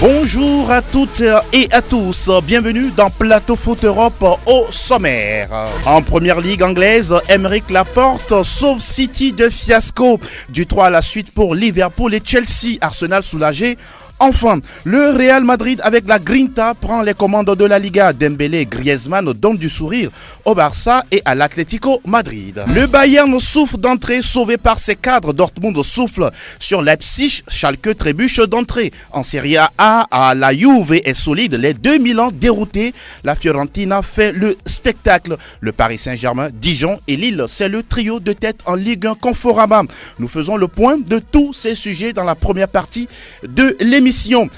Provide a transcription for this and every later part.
Bonjour à toutes et à tous, bienvenue dans Plateau Foot Europe au sommaire. En première ligue anglaise, Aymeric Laporte sauve City de fiasco. Du 3 à la suite pour Liverpool et Chelsea, Arsenal soulagé. Enfin, le Real Madrid avec la Grinta prend les commandes de la Liga. Dembélé et Griezmann donnent du sourire au Barça et à l'Atlético Madrid. Le Bayern souffre d'entrée, sauvé par ses cadres. Dortmund souffle sur Leipzig, Schalke trébuche d'entrée. En Serie A, la Juve est solide. Les 2 Milan déroutés, la Fiorentina fait le spectacle. Le Paris Saint-Germain, Dijon et Lille, c'est le trio de tête en Ligue 1 Conforama. Nous faisons le point de tous ces sujets dans la première partie de l'émission.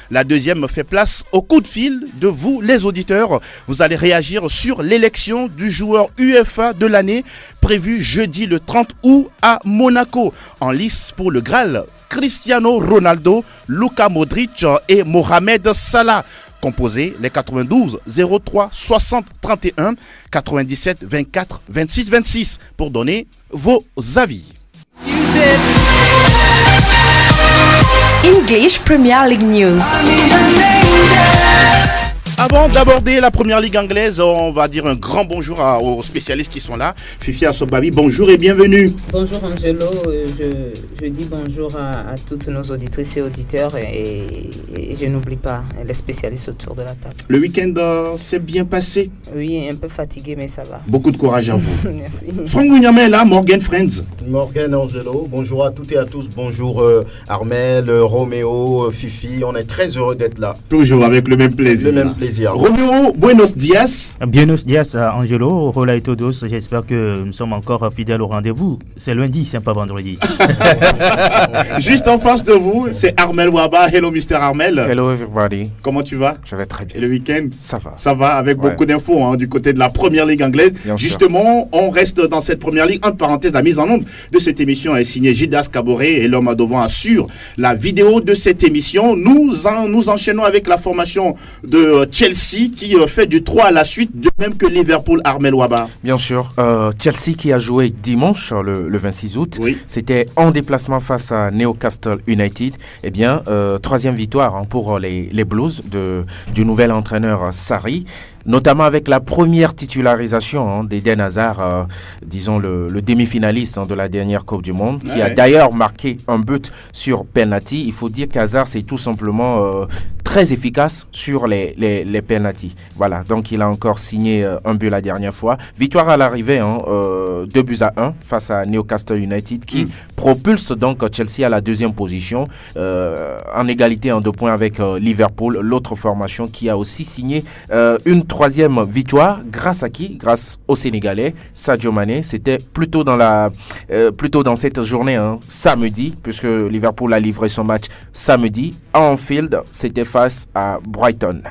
La deuxième fait place au coup de fil de vous, les auditeurs. Vous allez réagir sur l'élection du joueur UEFA de l'année prévue jeudi le 30 août à Monaco. En lice pour le Graal, Cristiano Ronaldo, Luka Modric et Mohamed Salah. Composez les 92 03 60 31 97 24 26 26 pour donner vos avis. English Premier League News. Avant d'aborder la première ligue anglaise, on va dire un grand bonjour aux spécialistes qui sont là. Fifi Assobabi, bonjour et bienvenue. Bonjour Angelo, je dis bonjour à toutes nos auditrices et auditeurs et je n'oublie pas les spécialistes autour de la table. Le week-end s'est bien passé? Oui, un peu fatigué mais ça va. Beaucoup de courage à vous. Merci. Franck Gougnamé est là, Morgan Friends. Morgan Angelo, bonjour à toutes et à tous, bonjour Armel, Roméo, Fifi, on est très heureux d'être là. Toujours avec le même plaisir. Le même plaisir. Roméo, buenos dias. Buenos dias Angelo, hola et todos, j'espère que nous sommes encore fidèles au rendez-vous. C'est lundi, c'est pas vendredi. Juste en face de vous, c'est Armel Waba. Hello Mr. Armel. Hello everybody. Comment tu vas? Je vais très bien. Et le week-end? Ça va. Ça va, avec beaucoup d'infos du côté de la première ligue anglaise. Bien Justement, on reste dans cette première ligue. Entre parenthèses, la mise en onde de cette émission est signée Gildas Caboret et l'homme à devant assure la vidéo de cette émission. Nous enchaînons avec la formation de Chelsea qui fait du 3 à la suite, de même que Liverpool. Armel Waba. Bien sûr. Chelsea qui a joué dimanche, le 26 août. Oui. C'était en déplacement face à Newcastle United. Eh bien, troisième victoire pour les Blues du nouvel entraîneur Sarri. Notamment avec la première titularisation d'Eden Hazard, disons le demi-finaliste de la dernière Coupe du Monde, qui a d'ailleurs marqué un but sur penalty. Il faut dire qu'Hazard c'est tout simplement très efficace sur les penalty. Voilà, donc il a encore signé un but la dernière fois. Victoire à l'arrivée, 2-1 face à Newcastle United, qui propulse donc Chelsea à la deuxième position, en égalité en 2 points avec Liverpool, l'autre formation qui a aussi signé une troisième victoire. Grâce à qui? Grâce au Sénégalais Sadio Mané. C'était plutôt dans cette journée, samedi, puisque Liverpool a livré son match samedi à Anfield. C'était face à Brighton.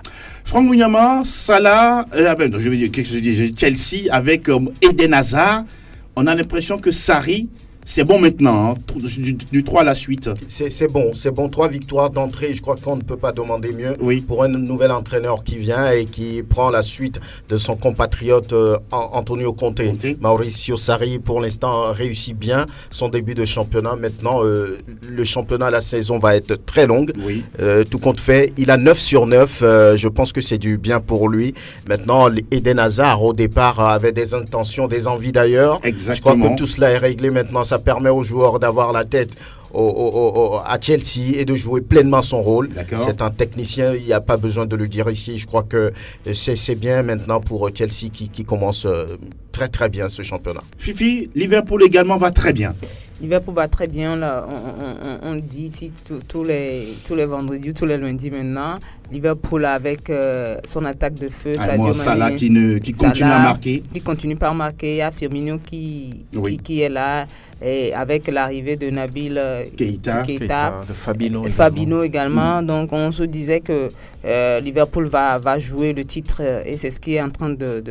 Franck Gougnama, Salah, je vais dire quelque chose, Chelsea avec Eden Hazard. On a l'impression que Sarri, c'est bon maintenant, du 3 à la suite. C'est bon. 3 victoires d'entrée, je crois qu'on ne peut pas demander mieux pour un nouvel entraîneur qui vient et qui prend la suite de son compatriote Antonio Conte. Mauricio Sarri, pour l'instant, réussit bien son début de championnat. Maintenant, le championnat, la saison va être très longue. Tout compte fait, il a 9 sur 9. Je pense que c'est du bien pour lui. Maintenant, Eden Hazard, au départ, avait des intentions, des envies d'ailleurs. Exactement. Je crois que tout cela est réglé maintenant. Ça permet aux joueurs d'avoir la tête à Chelsea et de jouer pleinement son rôle. C'est un technicien, il n'y a pas besoin de le dire ici. Je crois que c'est bien maintenant pour Chelsea qui commence très très bien ce championnat. Fifi, Liverpool également va très bien. Liverpool va très bien, là, on le dit ici tous les vendredis, tous les lundis maintenant. Liverpool avec son attaque de feu, Sadio Mané, Salah qui continue à marquer. Qui continue par marquer. Il y a Firmino qui est là, et avec l'arrivée de Nabil Keita, de Fabinho également. Donc on se disait que Liverpool va jouer le titre et c'est ce qui est en train de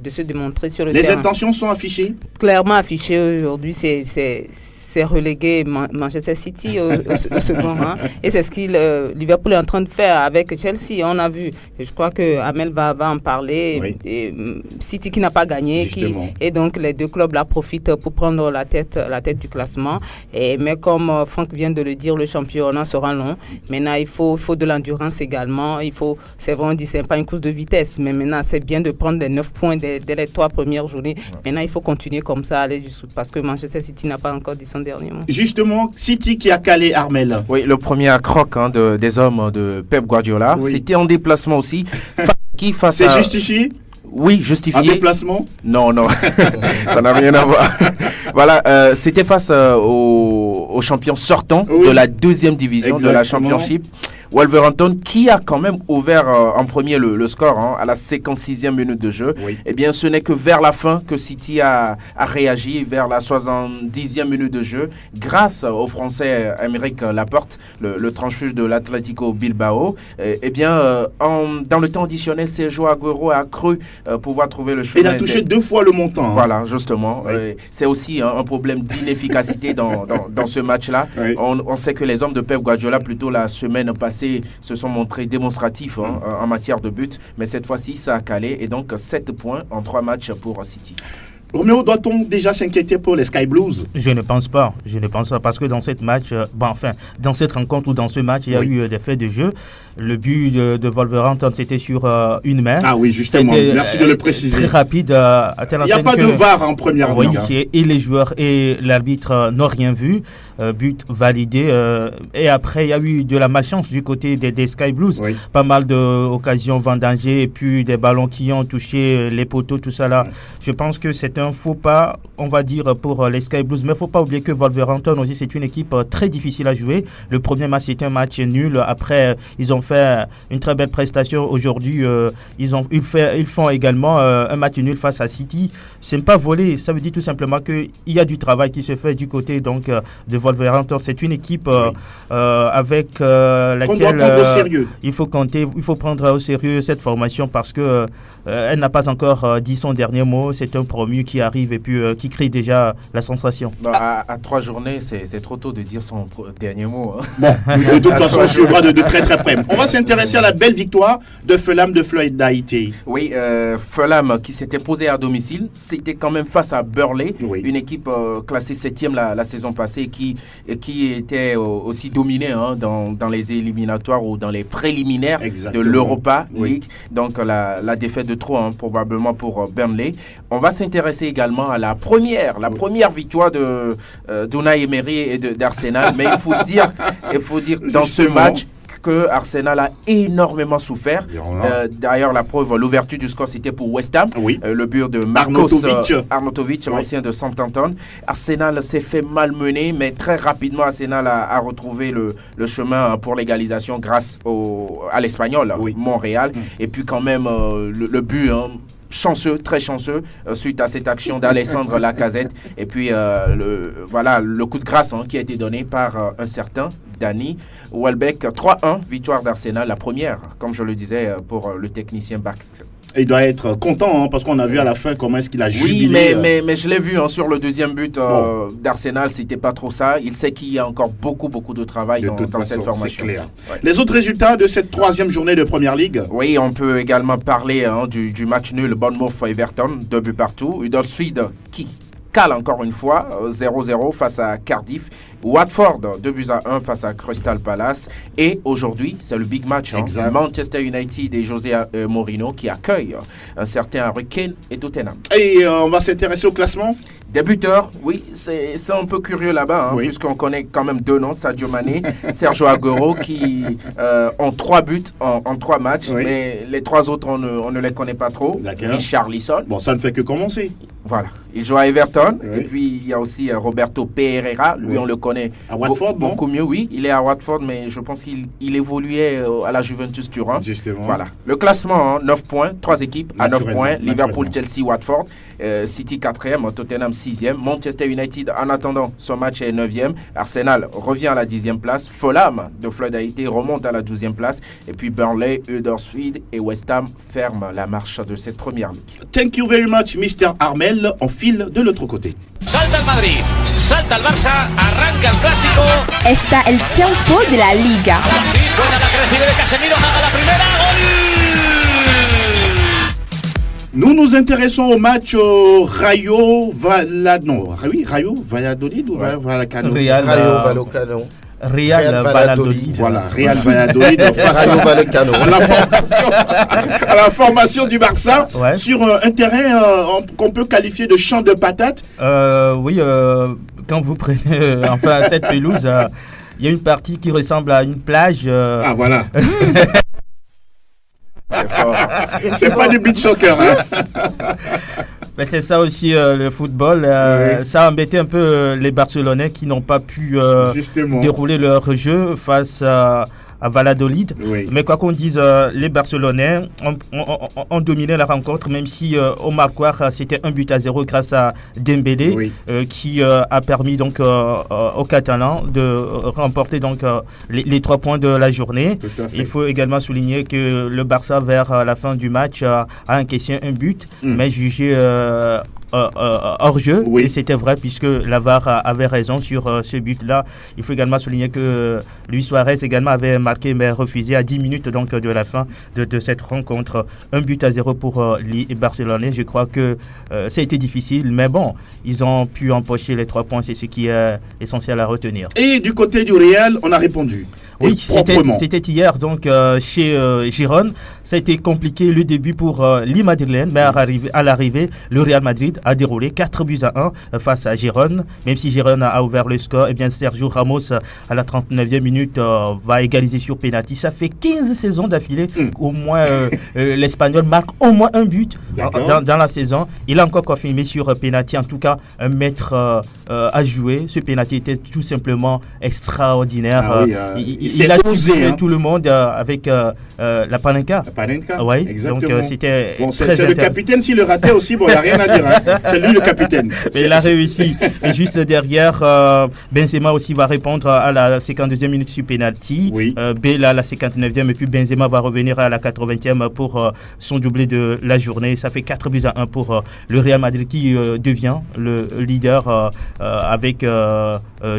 se démontrer sur le terrain. Les intentions sont affichées? Clairement affichées aujourd'hui, c'est relégué Manchester City au second rang. Et c'est ce que Liverpool est en train de faire. faire avec Chelsea. On a vu, je crois que Amel va en parler. Oui. Et City qui n'a pas gagné, et donc les deux clubs là profitent pour prendre la tête du classement. Mais comme Franck vient de le dire, le championnat sera long. Maintenant, il faut de l'endurance également. C'est vrai, on dit c'est pas une course de vitesse, mais maintenant c'est bien de prendre les 9 points dès les 3 premières journées. Maintenant, il faut continuer comme ça, parce que Manchester City n'a pas encore dit son dernier mot. Justement, City qui a calé Armel. Oui, le premier croc des hommes de Pep Guardiola. Oui. C'était en déplacement aussi. C'est justifié? Oui, justifié. En déplacement? Non, ça n'a rien à voir. Voilà, c'était face aux champions sortants de la 2e division. Exactement. De la Championship. Wolverhampton, qui a quand même ouvert en premier le score à la 56e minute de jeu. Oui. Eh bien, ce n'est que vers la fin que City a réagi, vers la 70e minute de jeu, grâce au Français Aymeric Laporte, le transfuge de l'Atlético Bilbao. Eh bien, dans le temps additionnel, Sergio Aguero a cru pouvoir trouver le chemin. Il a touché 2 fois le montant. Voilà, justement. Oui. C'est aussi un problème d'inefficacité dans ce match-là. Oui. On sait que les hommes de Pep Guardiola, plutôt la semaine passée, se sont montrés démonstratifs en matière de but, mais cette fois-ci ça a calé, et donc 7 points en 3 matchs pour City. Roméo, doit-on déjà s'inquiéter pour les Sky Blues? Je ne pense pas, parce que dans cette dans cette rencontre ou dans ce match, il y a eu des faits de jeu. Le but de Wolverhampton, c'était sur une main. Ah oui, justement, merci de le préciser. Très rapide. Il n'y a pas de VAR en première ligue. Oui, et les joueurs et l'arbitre n'ont rien vu. But validé. Et après, il y a eu de la malchance du côté des Sky Blues. Oui. Pas mal d'occasions vendangées et puis des ballons qui ont touché les poteaux, tout ça là. Je pense que c'est un faux pas, on va dire, pour les Sky Blues. Mais il ne faut pas oublier que Wolverhampton aussi, c'est une équipe très difficile à jouer. Le premier match, c'était un match nul. Après, ils ont fait une très belle prestation. Aujourd'hui, ils font également un match nul face à City. Ce n'est pas volé. Ça veut dire tout simplement qu'il y a du travail qui se fait du côté donc, de Wolverhampton. C'est une équipe avec laquelle il faut prendre au sérieux cette formation parce que elle n'a pas encore dit son dernier mot. C'est un promu qui arrive et puis qui crée déjà la sensation. À 3 journées, c'est trop tôt de dire son dernier mot. Bon, de toute façon, on suivra de très très près. On va s'intéresser à la belle victoire de Fulham de Floyd Haïti. Oui, Fulham qui s'est imposé à domicile, c'était quand même face à Burnley, une équipe classée 7e la saison passée qui était aussi dominée dans les éliminatoires ou dans les préliminaires de l'Europa League. Donc la défaite de trop probablement pour Burnley. On va s'intéresser également à la première victoire d'Unai Emery et d'Arsenal. Mais il faut dire dans ce match que Arsenal a énormément souffert. D'ailleurs, la preuve, l'ouverture du score, c'était pour West Ham. Oui. Le but de Marcos Arnautovic, ancien de Southampton. Arsenal s'est fait malmener, mais très rapidement, Arsenal a retrouvé le chemin pour l'égalisation grâce à l'Espagnol, Montréal. Et puis quand même, le but... chanceux, très chanceux, suite à cette action d'Alessandro Lacazette. Et puis, le coup de grâce qui a été donné par un certain Danny Welbeck. 3-1, victoire d'Arsenal, la première, comme je le disais, pour le technicien Baxter. Il doit être content parce qu'on a vu à la fin comment est-ce qu'il a jubilé. Oui, mais je l'ai vu sur le deuxième but d'Arsenal, c'était pas trop ça. Il sait qu'il y a encore beaucoup de travail dans cette formation. C'est clair. Ouais. Les autres résultats de cette 3e journée de Première Ligue? Oui, on peut également parler du match nul Bournemouth-Everton, 2 buts partout. Huddersfield qui cale encore une fois, 0-0 face à Cardiff. Watford, 2-1 face à Crystal Palace. Et aujourd'hui, c'est le big match. Manchester United et José Mourinho qui accueillent un certain Harry Kane et Tottenham. Et on va s'intéresser au classement. Des buteurs, oui, c'est un peu curieux là-bas, puisqu'on connaît quand même 2 noms, Sadio Mané, Sergio Aguero, qui ont 3 buts en 3 matchs, mais les 3 autres, on ne les connaît pas trop. Richarlison. Bon, ça ne fait que commencer. Voilà, il joue à Everton, et puis il y a aussi Roberto Pereira, lui on le connaît à Watford, beaucoup mieux, oui, il est à Watford, mais je pense qu'il évoluait à la Juventus Turin. Justement. Voilà, le classement, 9 points, 3 équipes à 9 points, Liverpool, Chelsea, Watford, City 4e, Tottenham 6e, Manchester United en attendant son match est 9e, Arsenal revient à la 10e place, Fulham de Floyd Haïti remonte à la 12e place, et puis Burnley, Huddersfield et West Ham ferment la marche de cette première ligue. Thank you very much, Mr. Armel. On file de l'autre côté. Salta el Madrid, salta el Barça, arranca el clásico. Está el tiempo de la Liga. Sí, buena la recibe de Casemiro, haga la primera, gol. Nous nous intéressons au match Rayo Valladolid ou Vallecano. Rayo Vallecano. Real Valladolid. Voilà, Real Valladolid face à la formation du Barça sur un terrain qu'on peut qualifier de champ de patates. Oui, quand vous prenez cette pelouse, il y a une partie qui ressemble à une plage. Ah voilà. C'est pas du beach soccer. Mais c'est ça aussi le football. Ça a embêté un peu les Barcelonais qui n'ont pas pu dérouler leur jeu face à Valladolid. Oui. Mais quoi qu'on dise, les Barcelonais ont dominé la rencontre, même si au marquoir c'était 1-0 grâce à Dembélé, qui a permis donc aux Catalans de remporter donc les 3 points de la journée. Il faut également souligner que le Barça vers la fin du match a encaissé un but, mais jugé hors jeu, et c'était vrai puisque la VAR avait raison sur ce but-là. Il faut également souligner que Luis Suarez également avait marqué mais refusé à 10 minutes donc de la fin de cette rencontre. 1-0 pour les Barcelonais. Je crois que ça a été difficile, mais bon, ils ont pu empocher les 3 points, c'est ce qui est essentiel à retenir. Et du côté du Real, on a répondu. Oui, c'était hier donc chez Gérone. Ça a été compliqué le début pour les Madrilènes, mais à l'arrivée, le Real Madrid a déroulé 4-1 face à Gérone. Même si Gérone a ouvert le score, et bien Sergio Ramos à la 39e minute va égaliser sur pénalty. Ça fait 15 saisons d'affilée. Au moins l'Espagnol marque au moins un but dans la saison. Il a encore confirmé sur pénalty. En tout cas, un maître à jouer. Ce pénalty était tout simplement extraordinaire. Il a tué tout le monde avec la Panenka. La Panenka, oui, exactement. Donc c'était très c'est le capitaine, s'il le ratait aussi, il n'y a rien à dire. Hein. C'est lui le capitaine. Mais il a réussi. Et juste derrière, Benzema aussi va répondre à la 52e minute sur penalty. Oui. Bale à la 59e et puis Benzema va revenir à la 80e pour son doublé de la journée. Ça fait 4-1 pour le Real Madrid qui devient le leader avec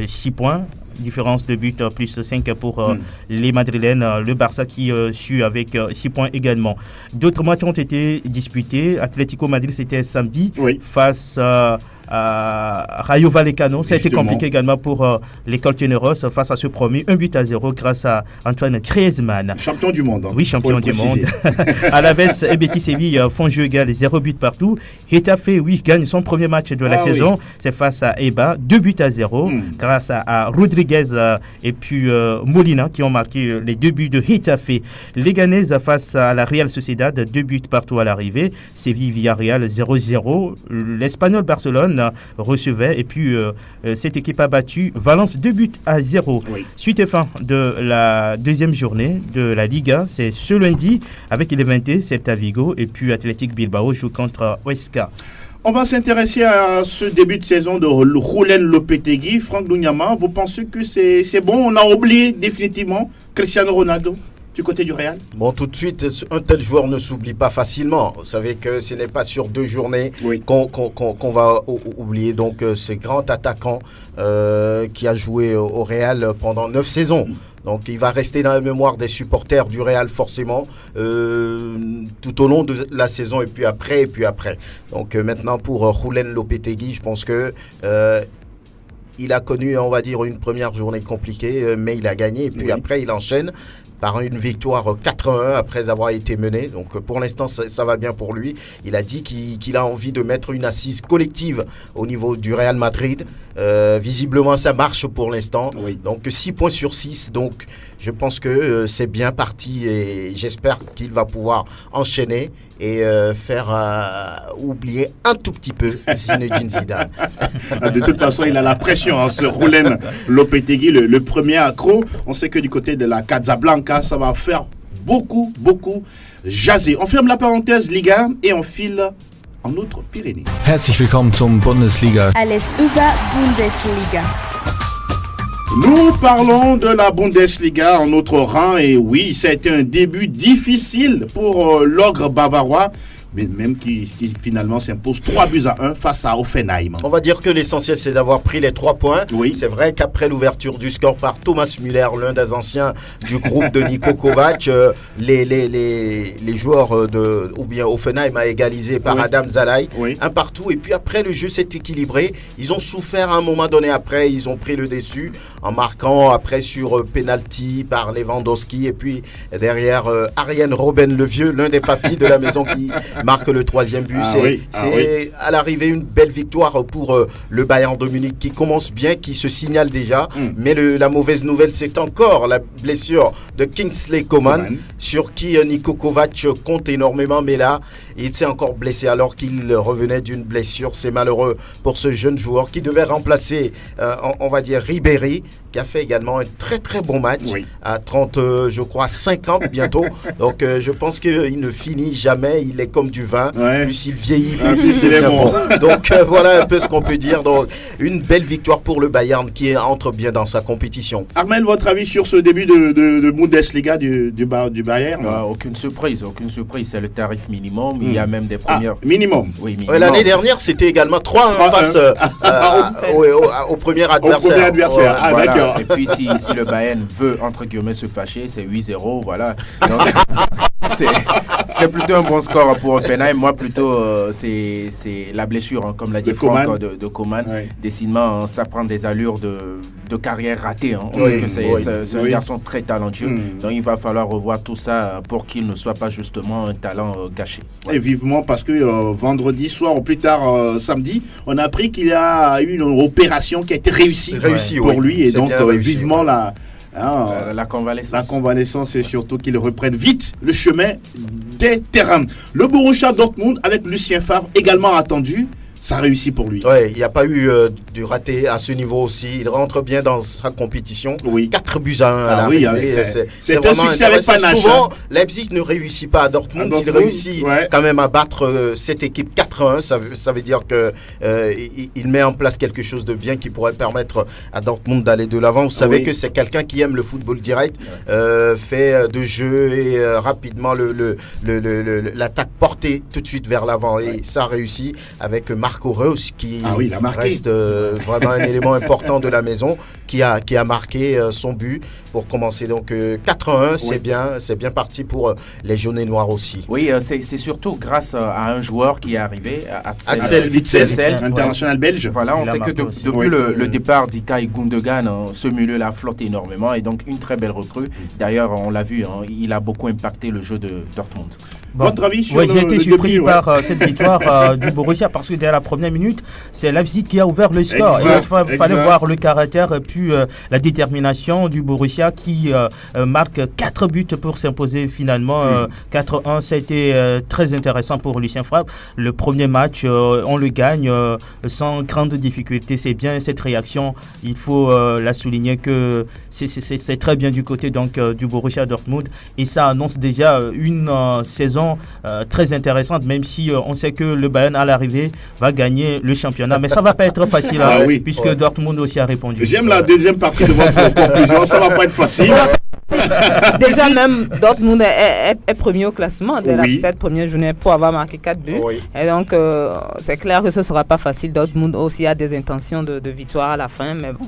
6 points. Différence de but plus 5 pour les Madrilènes. Le Barça qui suit avec 6 points également. D'autres matchs ont été disputés. Atlético Madrid, c'était samedi face à Rayo Vallecano. Ça a été compliqué également pour les Colchoneros face à ce premier 1-0 grâce à Antoine Griezmann. Champion du monde. Oui, champion du monde. Alaves et Betis Séville font jeu égal, 0 but partout. Getafe, gagne son premier match de la saison. C'est face à Eibar, 2-0 grâce à Rodriguez et puis Molina qui ont marqué les 2 buts de Getafe. Leganés face à la Real Sociedad, 2 buts partout à l'arrivée. Séville-Villarreal, 0-0. L'Espagnol Barcelone recevait et puis cette équipe a battu Valence 2-0. Suite et fin de la deuxième journée de la Liga, c'est ce lundi avec les Levante, Celta Vigo et puis Athletic Bilbao joue contre Huesca. On va s'intéresser à ce début de saison de Julen Lopetegui. Franck Lunyama, vous pensez que c'est bon? On a oublié définitivement Cristiano Ronaldo du côté du Real? Bon, tout de suite, un tel joueur ne s'oublie pas facilement. Vous savez que ce n'est pas sur 2 journées qu'on va oublier donc ce grand attaquant qui a joué au Real pendant 9 saisons. Donc il va rester dans la mémoire des supporters du Real forcément tout au long de la saison et puis après. Donc maintenant pour Julen Lopetegui, je pense que il a connu, on va dire, une première journée compliquée, mais il a gagné et puis après il enchaîne par une victoire 4-1 après avoir été mené. Donc pour l'instant, ça va bien pour lui. Il a dit qu'il a envie de mettre une assise collective au niveau du Real Madrid. Visiblement, ça marche pour l'instant. Donc 6 points sur 6. Donc je pense que c'est bien parti et j'espère qu'il va pouvoir enchaîner et faire oublier un tout petit peu Zinedine Zidane. De toute façon, il a la pression, ce Julen Lopetegui, le premier accro. On sait que du côté de la Casablanca, ça va faire beaucoup jaser. On ferme la parenthèse Liga et on file en Outre-Pyrénées. Herzlich willkommen zum Bundesliga. Alles über Bundesliga. Nous parlons de la Bundesliga en notre rang et oui, ça a été un début difficile pour l'ogre bavarois. mais même qui finalement s'impose 3-1 face à Offenheim. On va dire que l'essentiel, c'est d'avoir pris les 3 points. Oui. C'est vrai qu'après l'ouverture du score par Thomas Müller, l'un des anciens du groupe de Niko Kovac, les joueurs ou bien Offenheim a égalisé par Adam Zalai, un partout. Et puis après, le jeu s'est équilibré. Ils ont souffert à un moment donné. Après, ils ont pris le dessus en marquant après sur penalty par Lewandowski. Et puis derrière, Arjen Robben le vieux, l'un des papis de la maison qui marque le 3e but. C'est à l'arrivée une belle victoire pour le Bayern de Munich qui commence bien, qui se signale déjà. Mais la mauvaise nouvelle, c'est encore la blessure de Kingsley Coman, sur qui Niko Kovac compte énormément. Mais là, il s'est encore blessé alors qu'il revenait d'une blessure. C'est malheureux pour ce jeune joueur qui devait remplacer, on va dire, Ribéry, qui a fait également un très très bon match à 30, je crois, 5 ans bientôt. Donc je pense qu'il ne finit jamais. Il est comme du vin. Plus il vieillit, plus il devient bon. Donc voilà un peu ce qu'on peut dire. Donc une belle victoire pour le Bayern qui entre bien dans sa compétition. Armel, votre avis sur ce début de Bundesliga du Bayern? Aucune surprise. C'est le tarif minimum. Il y a même des premières. Minimum. Oui, minimum. L'année dernière, c'était également 3-1 face au premier adversaire. Voilà. Et puis si le Bayern veut entre guillemets se fâcher, c'est 8-0, voilà. Donc, c'est plutôt un bon score pour Offenheim. Moi plutôt c'est la blessure, comme l'a dit Franck, de Coman. Décidément, ça prend des allures de carrière ratée. On sait que c'est un garçon très talentueux. Donc il va falloir revoir tout ça pour qu'il ne soit pas justement un talent gâché. Et vivement, parce que vendredi soir ou plus tard samedi, on a appris qu'il y a eu une opération qui a été réussie pour lui. Et donc vivement la convalescence. La convalescence, et surtout qu'il reprenne vite le chemin des terrains. Le Borussia Dortmund avec Lucien Favre également attendu. Ça réussit pour lui. Il n'y a pas eu du raté à ce niveau aussi. Il rentre bien dans sa compétition. 4-1 à l'arrivée. C'est un succès avec panache. Souvent, Leipzig ne réussit pas à Dortmund. Il réussit quand même à battre cette équipe 4-1. Ça veut dire qu'il met en place quelque chose de bien qui pourrait permettre à Dortmund d'aller de l'avant. Vous savez que c'est quelqu'un qui aime le football direct, fait de jeu et rapidement l'attaque portée tout de suite vers l'avant. Et ça réussit avec Marco Reus qui reste vraiment un élément important de la maison, qui a marqué son but pour commencer. Donc 4-1, c'est bien parti pour les jaunes et noirs aussi. Oui, c'est surtout grâce à un joueur qui est arrivé, Axel Witsel, international belge. Voilà, on sait que depuis le départ d'Ilkay Gundogan, ce milieu-là flotte énormément, et donc une très belle recrue. D'ailleurs, on l'a vu, il a beaucoup impacté le jeu de Dortmund. Votre avis sur j'ai été surpris par cette victoire du Borussia, parce que dès la première minute, c'est Leipzig qui a ouvert le score. Il fallait voir le caractère et puis la détermination du Borussia qui marque 4 buts pour s'imposer finalement. 4-1, ça a été très intéressant pour Lucien Favre. Le premier match, on le gagne sans grande difficulté. C'est bien cette réaction, il faut la souligner, que c'est très bien du côté du Borussia Dortmund, et ça annonce déjà une saison très intéressante, même si on sait que le Bayern à l'arrivée va gagner le championnat, mais ça va pas être facile puisque Dortmund aussi a répondu. J'aime la deuxième partie de votre conclusion, ça va pas être facile. Déjà même Dortmund est premier au classement dès cette première journée pour avoir marqué 4 buts. Et donc c'est clair que ce sera pas facile. Dortmund aussi a des intentions de victoire à la fin, mais bon,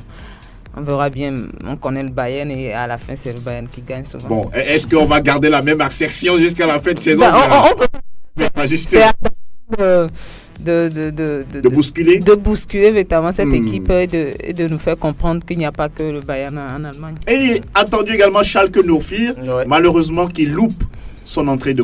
on verra bien. On connaît le Bayern et à la fin c'est le Bayern qui gagne souvent. Bon, est-ce qu'on va garder la même assertion jusqu'à la fin de saison? C'est de bousculer véritablement cette équipe et de nous faire comprendre qu'il n'y a pas que le Bayern en Allemagne. Et attendu également Schalke 04, malheureusement qui loupe son entrée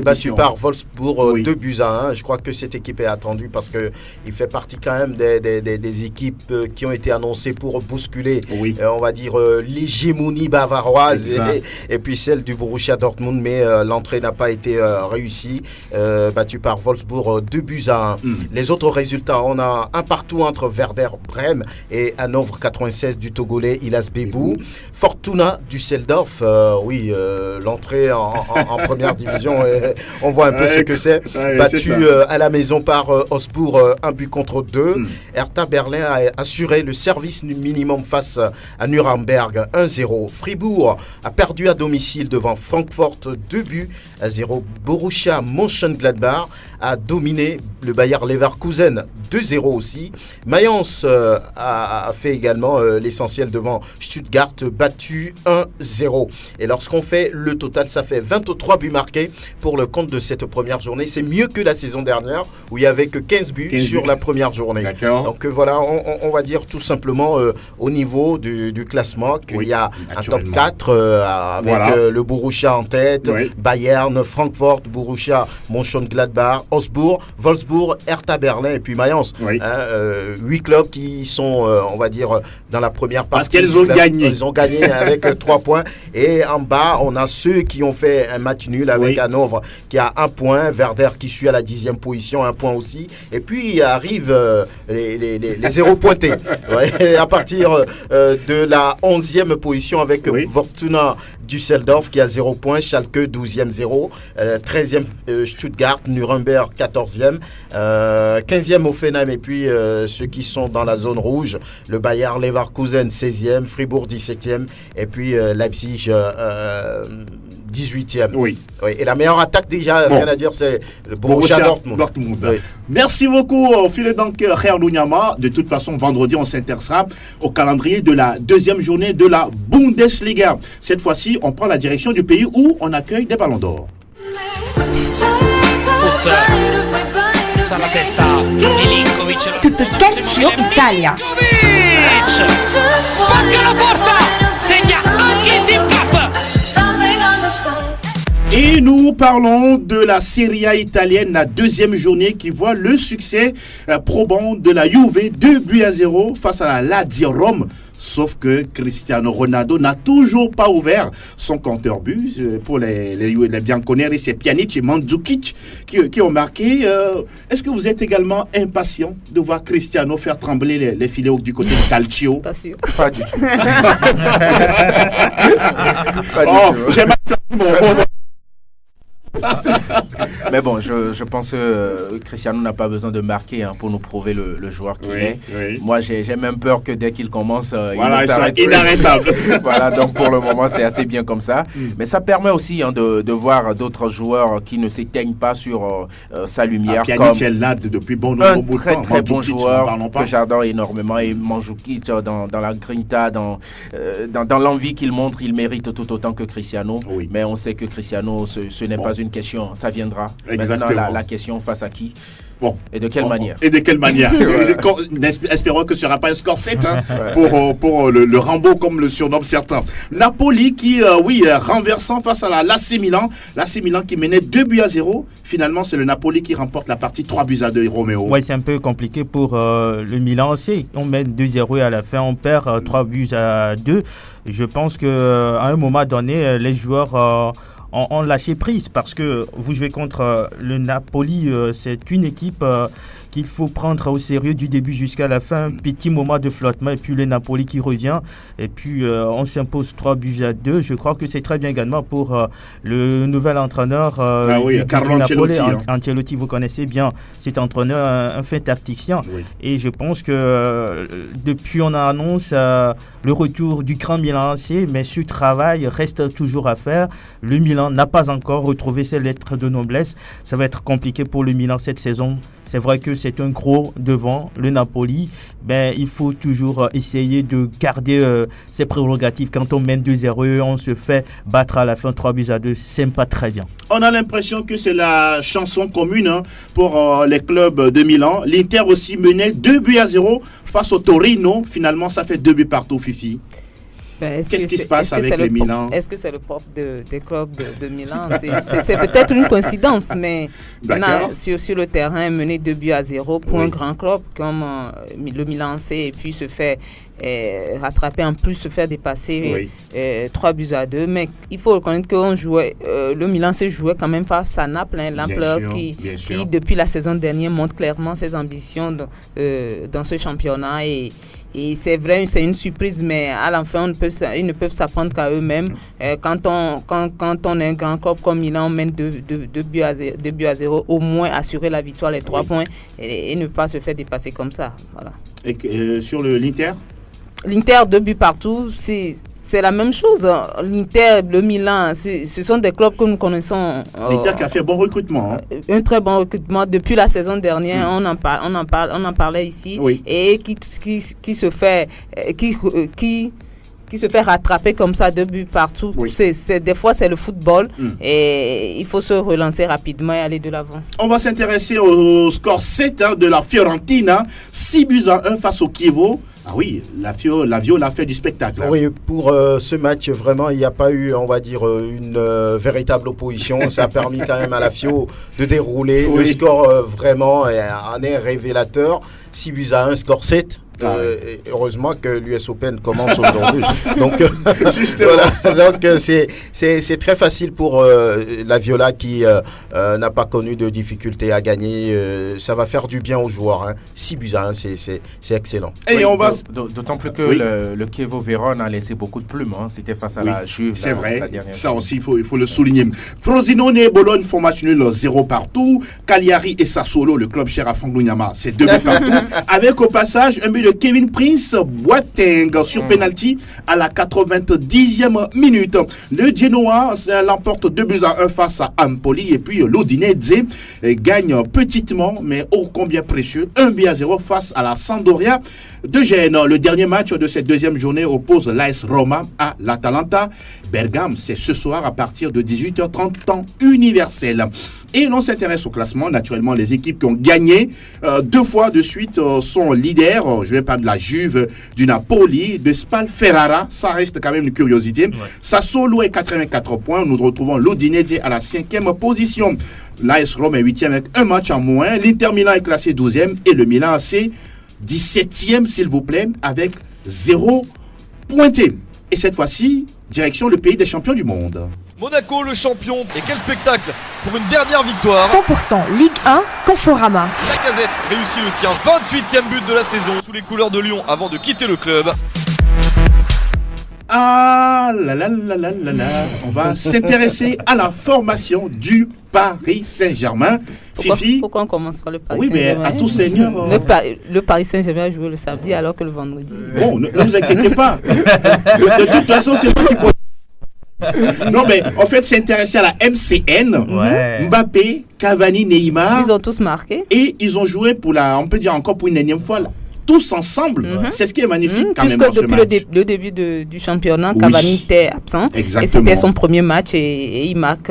battue par Wolfsburg 2-1. Je crois que cette équipe est attendue parce qu'il fait partie quand même des équipes qui ont été annoncées pour bousculer, on va dire, l'hégémonie bavaroise et puis celle du Borussia Dortmund, mais l'entrée n'a pas été réussie, battue par Wolfsburg 2-1. Les autres résultats, on a un partout entre Werder Brême et Hanovre 96 du Togolais Ilas Bebou. Fortuna Düsseldorf, l'entrée en première division, on voit un peu ce que c'est. Battu à la maison par Osbourg, 1-2. Hertha Berlin a assuré le service minimum face à Nuremberg, 1-0. Fribourg a perdu à domicile devant Francfort, 2-0. Borussia Mönchengladbach a dominé le Bayer Leverkusen, 2-0 aussi. Mayence a fait également l'essentiel devant Stuttgart, battu 1-0. Et lorsqu'on fait le total, ça fait 23 buts marqués pour le compte de cette première journée. C'est mieux que la saison dernière où il n'y avait que 15 buts sur la première journée. D'accord. Donc voilà, on va dire tout simplement au niveau du classement qu'il y a un top 4 avec le Borussia en tête, Bayern, Francfort, Borussia Mönchengladbach, Osbourg, Wolfsburg, Hertha Berlin et puis Mayence. 8 clubs qui sont, on va dire, dans la première partie. Parce qu'elles ont gagné. Ils ont gagné avec 3 points. Et en bas, on a ceux qui ont fait un match nul avec Hanovre qui a 1 point, Werder qui suit à la 10e position, 1 point aussi. Et puis arrivent les 0 pointés. À partir de la 11e position avec Fortuna Düsseldorf qui a 0 points, Schalke 12e 0, 13e Stuttgart, Nuremberg 14e, 15e Offenheim et puis ceux qui sont dans la zone rouge, le Bayer Leverkusen 16e, Fribourg 17e et puis Leipzig 18e. Oui. Et la meilleure attaque déjà, rien à dire, c'est le Borussia Dortmund. Merci beaucoup, Philippe Herlounyama. De toute façon, vendredi, on s'intéressera au calendrier de la deuxième journée de la Bundesliga. Cette fois-ci, on prend la direction du pays où on accueille des ballons d'or. Tutto calcio Italia. Spacca la porta, segna anche il Team Cup. Et nous parlons de la Serie A italienne, la deuxième journée qui voit le succès probant de la Juve, 2-0 face à la Lazio Rome. Sauf que Cristiano Ronaldo n'a toujours pas ouvert son compteur but. Pour les Bianconeri, c'est Pjanic et Mandzukic qui ont marqué. Est-ce que vous êtes également impatient de voir Cristiano faire trembler les filets du côté de Calcio? Pas sûr. Pas du tout. J'ai mal placé Mais bon, je pense que Cristiano n'a pas besoin de marquer pour nous prouver le joueur qu'il est. Moi, j'ai même peur que dès qu'il commence, il s'arrête. Inarrêtable. Voilà, donc pour le moment, c'est assez bien comme ça. Mais ça permet aussi de voir d'autres joueurs qui ne s'éteignent pas sur sa lumière. Pjanic est là depuis bon un très bon joueur que j'adore énormément. Et Mandzukic, dans la grinta, dans l'envie qu'il montre, il mérite tout autant que Cristiano. Mais on sait que Cristiano, ce n'est pas une question, ça viendra. Exactement. Maintenant, la question face à qui et de quelle manière. Et de quelle manière. Espérons que ce ne sera pas un score 7 pour le Rambo, comme le surnomment certains. Napoli qui, renversant face à la l'AC Milan. L'AC Milan qui menait 2-0. Finalement, c'est le Napoli qui remporte la partie 3-2, Roméo. Oui, c'est un peu compliqué pour le Milan aussi. On mène 2-0 et à la fin, on perd 3-2. Je pense qu'à un moment donné, les joueurs ont lâché prise parce que vous jouez contre le Napoli, c'est une équipe qu'il faut prendre au sérieux du début jusqu'à la fin. Petit moment de flottement et puis le Napoli qui revient et puis on s'impose 3-2. Je crois que c'est très bien également pour le nouvel entraîneur Carlo Napoli, Ancelotti. Ancelotti, vous connaissez bien cet entraîneur, un fin tacticien. Et je pense que depuis on annonce le retour du grand Milan AC, mais ce travail reste toujours à faire. Le Milan n'a pas encore retrouvé ses lettres de noblesse. Ça va être compliqué pour le Milan cette saison. C'est vrai que c'est un gros devant le Napoli. Il faut toujours essayer de garder ses prérogatives. Quand on mène 2-0, on se fait battre à la fin 3-2. C'est pas très bien. On a l'impression que c'est la chanson commune pour les clubs de Milan. L'Inter aussi menait 2-0 face au Torino. Finalement, ça fait 2 buts partout, Fifi. Qu'est-ce qui se passe avec les Milan? Est-ce que c'est le propre des clubs de Milan? C'est peut-être une coïncidence, mais sur le terrain, mener 2-0 pour un grand club comme le Milan AC et puis se fait rattraper, en plus se faire dépasser 3-2. Mais il faut reconnaître qu'on jouait, le Milan s'est joué quand même face à Naples, l'ampleur qui depuis la saison dernière montre clairement ses ambitions dans ce championnat. Et c'est vrai, c'est une surprise, mais à la fin, ils ne peuvent s'apprendre qu'à eux-mêmes. Quand on est un grand club comme Milan, on mène 2 buts à 0, au moins assurer la victoire, les 3 points, et ne pas se faire dépasser comme ça. Voilà. Et sur l'Inter, 2 buts partout, c'est la même chose. L'Inter, le Milan, ce sont des clubs que nous connaissons. L'Inter qui a fait bon recrutement. Un très bon recrutement. Depuis la saison dernière, on en parlait ici. Oui. Et qui se fait rattraper comme ça 2 buts partout. Oui. Des fois, c'est le football. Et il faut se relancer rapidement et aller de l'avant. On va s'intéresser au score 7 de la Fiorentina. 6-1 face au Chievo. Ah oui, la Viola a fait du spectacle. Hein. Oui, pour ce match, vraiment, il n'y a pas eu, on va dire, une véritable opposition. Ça a permis quand même à la Fio de dérouler. Oui. Le score, vraiment, en est révélateur. 6-1, score 7. Heureusement que l'US Open commence aujourd'hui. Donc, voilà. Donc c'est très facile pour la Viola qui n'a pas connu de difficultés à gagner. Ça va faire du bien aux joueurs. 6-1, c'est excellent. Et on va d'autant plus que le Chievo Vérone a laissé beaucoup de plumes. C'était face à la Juve. C'est vrai. Ça aussi, il faut le souligner. Frosinone et Bologne font match nul 0 partout. Cagliari et Sassuolo, le club cher à Franck Lugnama, c'est 2 buts partout. Avec au passage un but de Kevin Prince Boateng sur penalty à la 90e minute. Le Genoa l'emporte 2-1 face à Empoli, et puis l'Udinese gagne petitement mais ô combien précieux 1-0 face à la Sampdoria de Gênes. Le dernier match de cette deuxième journée oppose l'AS Roma à l'Atalanta Bergame. C'est ce soir à partir de 18h30 temps universel. Et l'on s'intéresse au classement. Naturellement, les équipes qui ont gagné 2 fois de suite sont leaders. Je vais parler de la Juve, du Napoli, de Spal Ferrara. Ça reste quand même une curiosité. Ouais. Sassuolo est 84 points. Nous retrouvons l'Udinese à la 5e position. L'AS Rome est 8e avec un match en moins. L'Inter Milan est classé 12e et le Milan AC 17e, s'il vous plaît, avec 0 pointé. Et cette fois-ci, direction le pays des champions du monde. Monaco, le champion. Et quel spectacle pour une dernière victoire. 100% Ligue 1, Conforama. Lacazette réussit le sien. 28e but de la saison sous les couleurs de Lyon avant de quitter le club. Ah là là là là là là. On va s'intéresser à la formation du Paris Saint-Germain. Fifi. Pourquoi on commence par le Paris Saint-Germain? Oui, mais à tout seigneur. Le Paris Saint-Germain a joué le samedi alors que le vendredi. Bon, ne vous inquiétez pas. De toute façon, c'est pas qui pose. Non, mais en fait, c'est intéressé à la MCN. Ouais. Mbappé, Cavani, Neymar. Ils ont tous marqué. Et ils ont joué on peut dire encore pour une énième fois, là. Tous ensemble. C'est ce qui est magnifique quand même dans ce match. Puisque depuis le début du championnat, Cavani était absent. Exactement. Et c'était son premier match et il marque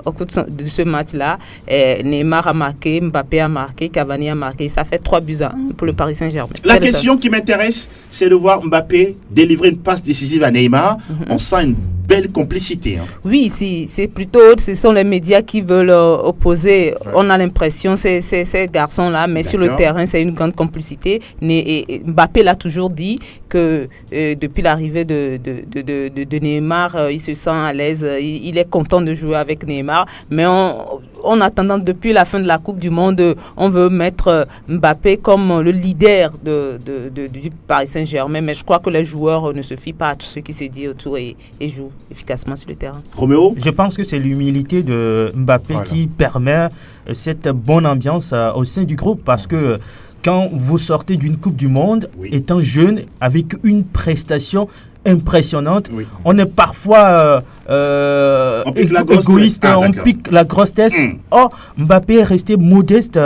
au cours de ce match-là. Neymar a marqué, Mbappé a marqué, Cavani a marqué. Ça fait 3-1 pour le Paris Saint-Germain. La question qui m'intéresse, c'est de voir Mbappé délivrer une passe décisive à Neymar. On sent une belle complicité. Oui, c'est plutôt, ce sont les médias qui veulent opposer. Ouais. On a l'impression, ces garçons-là, mais sur le terrain, c'est une grande complicité. Mbappé l'a toujours dit que depuis l'arrivée de Neymar, il se sent à l'aise, il est content de jouer avec Neymar, mais en attendant, depuis la fin de la Coupe du Monde, on veut mettre Mbappé comme le leader du Paris Saint-Germain, mais je crois que les joueurs ne se fient pas à tout ce qui se dit autour et jouent efficacement sur le terrain. Roméo? Je pense que c'est l'humilité de Mbappé qui permet cette bonne ambiance au sein du groupe, parce que quand vous sortez d'une Coupe du Monde, étant jeune, avec une prestation impressionnante, on est parfois égoïste, on pique la grosse tête. Mbappé est resté modeste.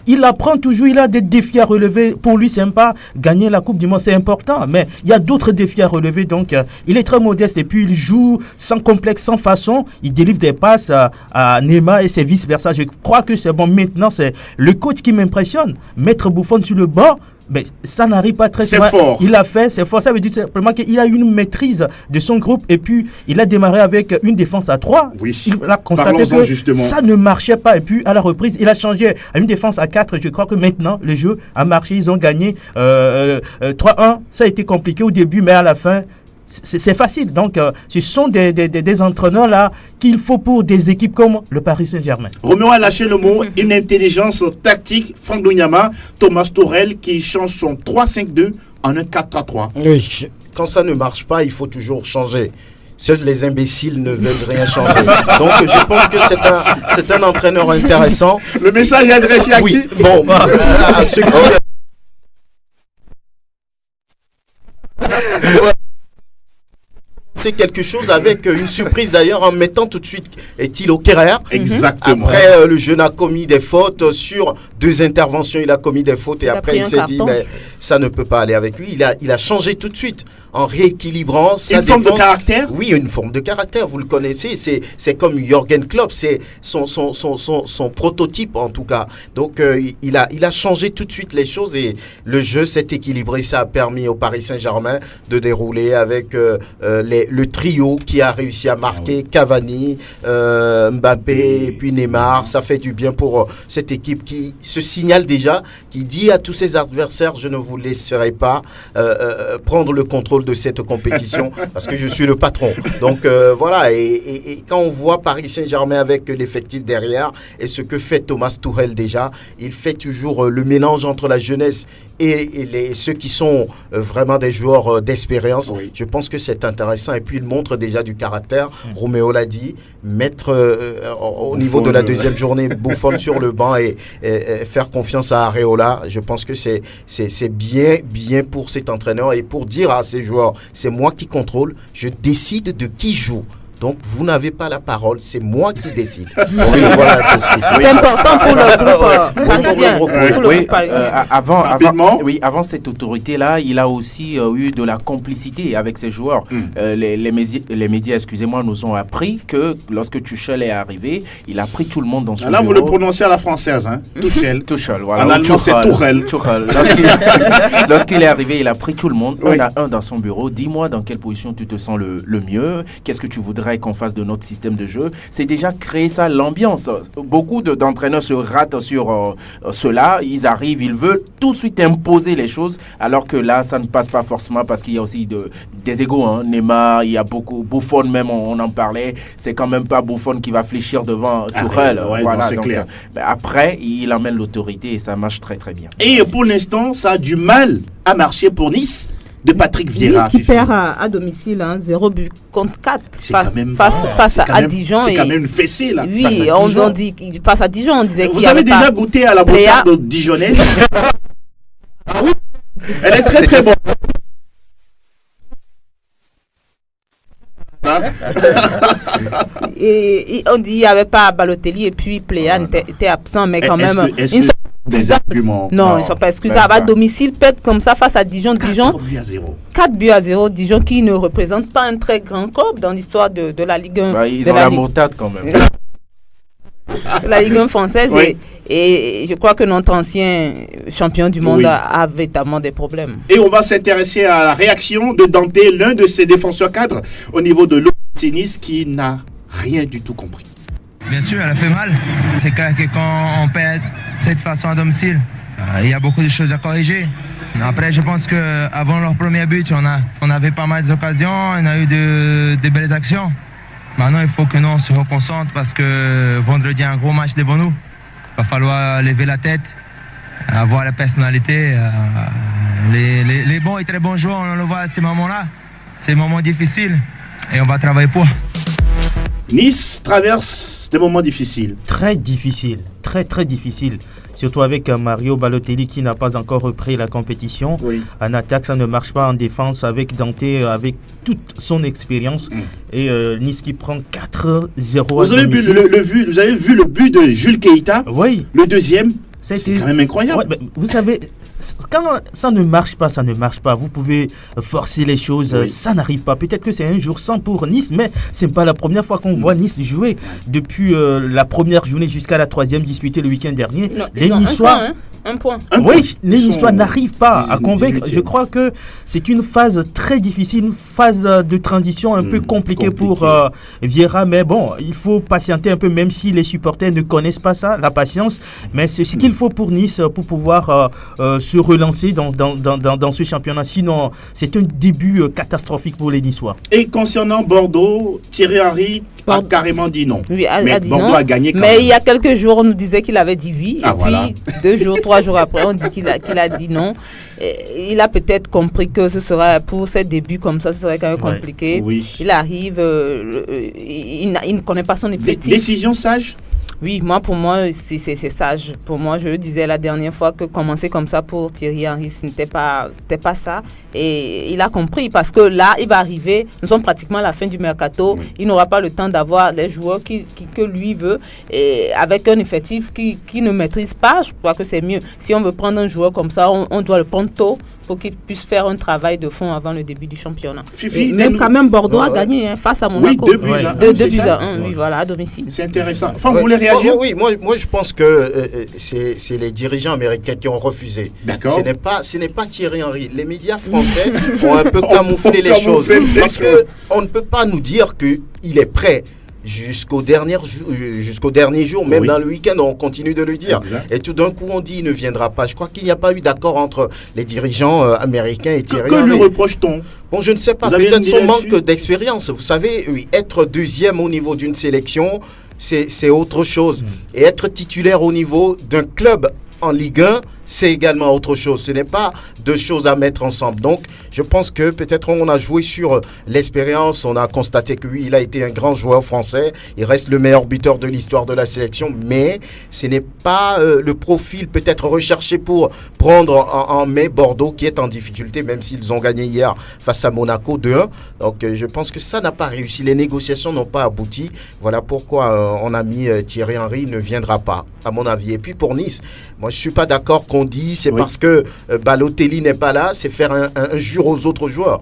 Il apprend toujours, il a des défis à relever. Pour lui, c'est pas gagner la Coupe du Monde, c'est important, mais il y a d'autres défis à relever. Donc, il est très modeste et puis il joue sans complexe, sans façon. Il délivre des passes à Neymar et c'est vice-versa. Je crois que c'est bon. Maintenant, c'est le coach qui m'impressionne. Mettre Buffon sur le banc, Mais ça n'arrive pas très souvent. C'est fort. Il a fait, c'est fort. Ça veut dire simplement qu'il a une maîtrise de son groupe et puis il a démarré avec une défense à 3. Oui. Il a constaté que justement, ça ne marchait pas et puis à la reprise, il a changé à une défense à 4. Je crois que maintenant, le jeu a marché. Ils ont gagné 3-1. Ça a été compliqué au début, mais à la fin, c'est facile. Donc, ce sont des entraîneurs là qu'il faut pour des équipes comme le Paris Saint-Germain. Roméo a lâché le mot, une intelligence tactique. Franck Lunyama, Thomas Tuchel qui change son 3-5-2 en un 4-3. Oui, quand ça ne marche pas, il faut toujours changer. Seuls les imbéciles ne veulent rien changer. Donc, je pense que c'est un entraîneur intéressant. Le message est adressé à qui? Bon, à ceux qui... C'est quelque chose avec une surprise d'ailleurs en mettant tout de suite Thilo Kehrer. Exactement. Après, le jeune a commis des fautes sur 2 interventions. Il a commis des fautes et après il s'est dit mais ça ne peut pas aller avec lui. Il a changé tout de suite en rééquilibrant sa défense. Une forme de caractère. Oui, une forme de caractère. Vous le connaissez. C'est comme Jürgen Klopp. C'est son prototype en tout cas. Donc il a changé tout de suite les choses et le jeu s'est équilibré. Ça a permis au Paris Saint-Germain de dérouler avec le trio qui a réussi à marquer Cavani, Mbappé et puis Neymar. Ça fait du bien pour cette équipe qui se signale déjà, qui dit à tous ses adversaires, je ne vous laisserai pas prendre le contrôle de cette compétition parce que je suis le patron. Donc voilà, et quand on voit Paris Saint-Germain avec l'effectif derrière et ce que fait Thomas Tuchel déjà, il fait toujours le mélange entre la jeunesse et ceux qui sont vraiment des joueurs d'expérience. Oui. Je pense que c'est intéressant et puis il montre déjà du caractère. Roméo l'a dit, mettre au niveau de la deuxième journée Buffon sur le banc et faire confiance à Areola, je pense que c'est bien pour cet entraîneur et pour dire à ses joueurs, c'est moi qui contrôle, je décide de qui joue. Donc, vous n'avez pas la parole, c'est moi qui décide. Oui, voilà, c'est important pour le groupe parisien. Avant cette autorité-là, il a aussi eu de la complicité avec ses joueurs. Les médias, excusez-moi, nous ont appris que lorsque Tuchel est arrivé, il a pris tout le monde dans son bureau. Là, vous le prononcez à la française, hein? Tuchel. Tuchel, voilà. En allemand, c'est Tuchel. Lorsqu'il est arrivé, il a pris tout le monde, un à un dans son bureau. Dis-moi dans quelle position tu te sens le mieux, qu'est-ce que tu voudrais qu'on fasse de notre système de jeu. C'est déjà créer ça, l'ambiance. Beaucoup d'entraîneurs se ratent sur cela. Ils arrivent, ils veulent tout de suite imposer les choses, alors que là, ça ne passe pas forcément parce qu'il y a aussi des égos. Hein. Neymar, il y a beaucoup. Buffon même, on en parlait. C'est quand même pas Buffon qui va fléchir devant Tuchel. Voilà, donc, clair. Après, il amène l'autorité et ça marche très très bien. Et pour l'instant, ça a du mal à marcher pour Nice. De Patrick Vieira. Qui perd à domicile, 0 but contre 4 face à Dijon. C'est quand même une fessée là. Oui, on dit face à Dijon, on disait qu'il y avait. Vous avez déjà goûté à la boutade dijonnaise? Elle est très très bonne. Et on dit qu'il n'y avait pas Balotelli et puis Pléa était absent, mais quand même. Des arguments. Non, ils ne sont pas excusables. À domicile, perdre comme ça face à Dijon. 4 buts à 0. Dijon qui ne représente pas un très grand club dans l'histoire de la Ligue 1. Ils ont la montade quand même. La Ligue 1 française. Oui. Et je crois que notre ancien champion du monde a véritablement des problèmes. Et on va s'intéresser à la réaction de Dante, l'un de ses défenseurs cadres au niveau de l'O-Tennis qui n'a rien du tout compris. Bien sûr, elle a fait mal. C'est clair que quand on perd cette façon à domicile, il y a beaucoup de choses à corriger. Après, je pense qu'avant leur premier but, on avait pas mal d'occasions, on a eu de belles actions. Maintenant, il faut que nous on se reconcentre parce que vendredi, il y a un gros match devant nous. Il va falloir lever la tête, avoir la personnalité. Les bons et très bons joueurs, on le voit à ces moments-là. C'est des moments difficiles et on va travailler pour. Nice traverse des moments difficiles. Très difficiles, très très difficiles. Surtout avec Mario Balotelli qui n'a pas encore repris la compétition. Oui. En attaque, ça ne marche pas. En défense, avec Dante, avec toute son expérience. Et Nice qui prend 4-0 vous avez vu le but de Jules Keita? Oui. Le deuxième, c'est quand même incroyable. Ouais, vous savez, quand ça ne marche pas, ça ne marche pas. Vous pouvez forcer les choses, ça n'arrive pas. Peut-être que c'est un jour sans pour Nice, mais ce n'est pas la première fois qu'on voit Nice jouer. Depuis la première journée jusqu'à la troisième disputée le week-end dernier, non, les Niçois Un point. Oui, les histoires n'arrivent pas à convaincre. Je crois que c'est une phase très difficile, une phase de transition un peu compliquée pour Vieira. Mais bon, il faut patienter un peu, même si les supporters ne connaissent pas ça, la patience. Mais c'est ce qu'il faut pour Nice pour pouvoir se relancer dans ce championnat. Sinon, c'est un début catastrophique pour les Niçois. Et concernant Bordeaux, Thierry Henry a carrément dit non. Oui, mais Bordeaux non. a gagné quand même. Mais il y a quelques jours, on nous disait qu'il avait dit oui. Ah, et puis, 2 jours, 3 jours après, on dit qu'il a dit non. Et il a peut-être compris que ce sera, pour ses débuts comme ça, ce serait quand même compliqué. Oui. Il arrive, il ne connaît pas son effectif. Décision sage? Oui, pour moi, c'est sage. Pour moi, je le disais la dernière fois que commencer comme ça pour Thierry Henry, ce n'était pas ça. Et il a compris parce que là, il va arriver, nous sommes pratiquement à la fin du mercato. Oui. Il n'aura pas le temps d'avoir les joueurs que lui veut. Et avec un effectif qui ne maîtrise pas, je crois que c'est mieux. Si on veut prendre un joueur comme ça, on doit le prendre tôt pour qu'il puisse faire un travail de fond avant le début du championnat. Même quand même, Bordeaux a gagné face à Monaco. Oui, 2 buts à 1. Oui, voilà, à domicile. C'est intéressant. Enfin, vous voulez réagir? Oui, moi je pense que c'est les dirigeants américains qui ont refusé. D'accord. Ce n'est pas Thierry Henry. Les médias français ont un peu camouflé les choses. Parce qu'on ne peut pas nous dire qu'il est prêt. Jusqu'au dernier jour, même dans le week-end, on continue de le dire. Exact. Et tout d'un coup, on dit qu'il ne viendra pas. Je crois qu'il n'y a pas eu d'accord entre les dirigeants américains et Thierry Henry. Que lui reproche-t-on? Bon, je ne sais pas. Peut-être son manque d'expérience. Vous savez, être deuxième au niveau d'une sélection, c'est autre chose. Et être titulaire au niveau d'un club en Ligue 1, c'est également autre chose. Ce n'est pas deux choses à mettre ensemble. Donc, je pense que peut-être on a joué sur l'expérience. On a constaté que oui, il a été un grand joueur français. Il reste le meilleur buteur de l'histoire de la sélection. Mais ce n'est pas le profil peut-être recherché pour prendre en mai Bordeaux qui est en difficulté, même s'ils ont gagné hier face à Monaco 2-1. Donc, je pense que ça n'a pas réussi. Les négociations n'ont pas abouti. Voilà pourquoi on a mis Thierry Henry ne viendra pas, à mon avis. Et puis pour Nice, moi, je ne suis pas d'accord qu'on dit c'est parce que Balotelli n'est pas là, c'est faire un jure aux autres joueurs.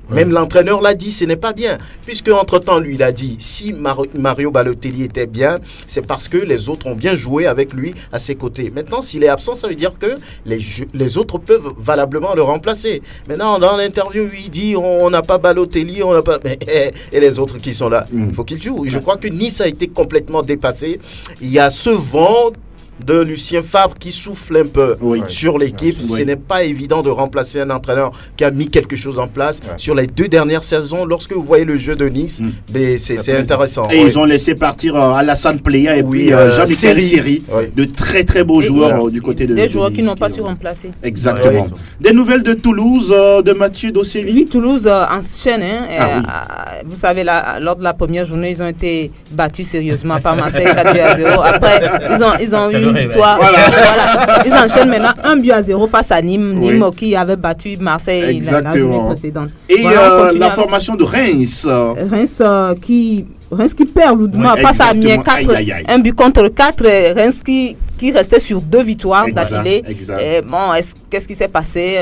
Même l'entraîneur l'a dit, ce n'est pas bien. Puisque entre-temps, lui, il a dit, si Mario Balotelli était bien, c'est parce que les autres ont bien joué avec lui à ses côtés. Maintenant, s'il est absent, ça veut dire que les autres peuvent valablement le remplacer. Maintenant, dans l'interview, il dit, on n'a pas Balotelli, on n'a pas... Et les autres qui sont là, il faut qu'ils jouent. Je crois que Nice a été complètement dépassé. Il y a ce vent de Lucien Favre qui souffle un peu sur l'équipe. Ce n'est pas évident de remplacer un entraîneur qui a mis quelque chose en place sur les 2 dernières saisons. Lorsque vous voyez le jeu de Nice, c'est intéressant. Et ils ont laissé partir Alassane Plea et puis Jean-Michel Seri, de très très beaux joueurs du côté de des joueurs qui n'ont pas su remplacer. Exactement. Des nouvelles de Toulouse, de Mathieu Dossévi? Oui, Toulouse enchaîne. Vous savez, lors de la première journée, ils ont été battus sérieusement par Marseille 4-0. Après, ils ont eu une victoire. Voilà. Ils enchaînent maintenant 1-0 face à Nîmes. Nîmes qui avait battu Marseille la journée précédente. Et la formation de Reims. Reims qui perd lourdement face à Amiens 4, un but contre 4. Reims qui restait sur 2 victoires d'affilée. Bon, qu'est-ce qui s'est passé?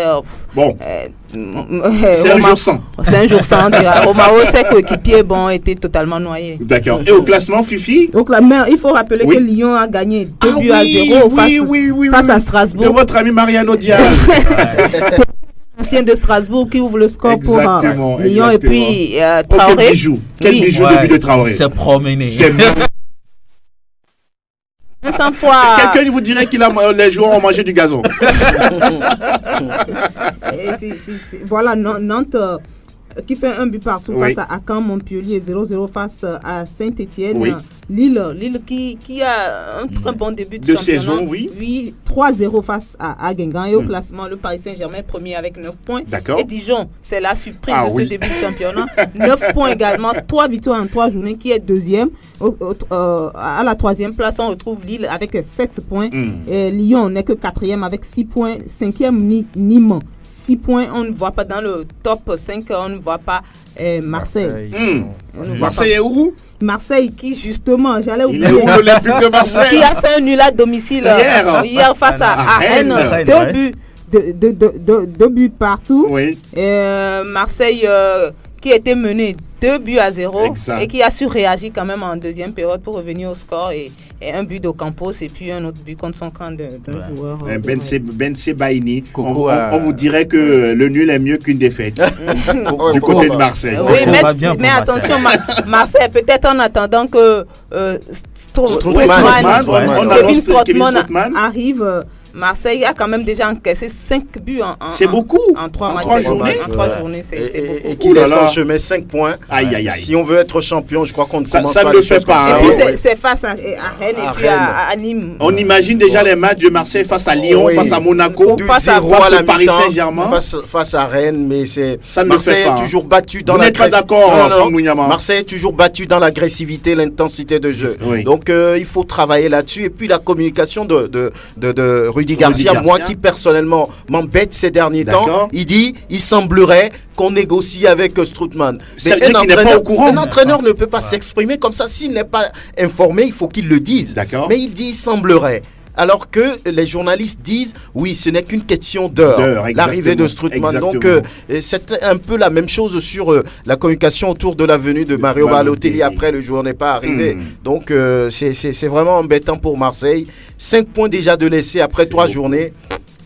C'est un jour sans. C'est un jour sans. Romao, ses coéquipiers étaient totalement noyés. D'accord. Et au classement, Fifi? Au classement, il faut rappeler que Lyon a gagné 2-0 face à Strasbourg. De votre ami Mariano Diaz. Ancien de Strasbourg qui ouvre le score pour Lyon. Et puis Traoré. Quel bijou de but de Traoré. C'est promené. 100 fois. Quelqu'un vous dirait que les joueurs ont mangé du gazon. Voilà, Nantes qui fait un but partout face à Caen, Montpellier 0-0 face à Saint-Etienne. Lille qui a un très bon début de championnat. Saison, oui. 3-0 face à Guingamp. Et au classement, le Paris Saint-Germain premier avec 9 points. D'accord. Et Dijon, c'est la surprise de ce début de championnat. 9 points également, 3 victoires en 3 journées, qui est deuxième. À la 3e place, on retrouve Lille avec 7 points. Et Lyon n'est que 4e avec 6 points. 5e, Nîmes. 6 points, on ne voit pas dans le top 5, on ne voit pas Marseille. Marseille est où? Marseille qui justement, j'allais oublier. Il est où l'Olympique de Marseille? Qui a fait un nul à domicile hier face à Rennes. 2 buts partout. Marseille qui était mené 2-0 et qui a su réagir quand même en deuxième période pour revenir au score et et un but de Campos et puis un autre but contre son camp d'un joueur. Ben Sebaini. On vous dirait que le nul est mieux qu'une défaite du côté de Marseille. Oui, mais attention, Marseille, peut-être en attendant que Strootman arrive. Marseille a quand même déjà encaissé 5 buts en 3 matchs. En 3 journées, c'est beaucoup. Et qui laisse en chemin 5 points. Si on veut être champion, je crois qu'on ne commence pas. Ça ne le fait pas. Et puis c'est face à Rennes et puis à Nîmes. On imagine déjà les matchs de Marseille face à Lyon, face à Monaco, face à Paris Saint-Germain. Face à Rennes, mais ça ne Marseille est toujours battu dans l'agressivité. Vous n'êtes pas d'accord, Franck Mouniama? Marseille est toujours battu dans l'agressivité, l'intensité de jeu. Donc il faut travailler là-dessus. Et puis la communication de Rudy Garcia, moi qui personnellement m'embête ces derniers temps, il semblerait qu'on négocie avec Strootman. Mais un entraîneur ne peut pas s'exprimer comme ça. S'il n'est pas informé, il faut qu'il le dise. Mais il dit il semblerait. Alors que les journalistes disent oui, ce n'est qu'une question d'heure, l'arrivée de Strootman. Donc c'est un peu la même chose sur la communication autour de la venue de Mario Balotelli après le joueur n'est pas arrivé. Donc c'est vraiment embêtant pour Marseille. 5 points déjà de laisser après 3 journées.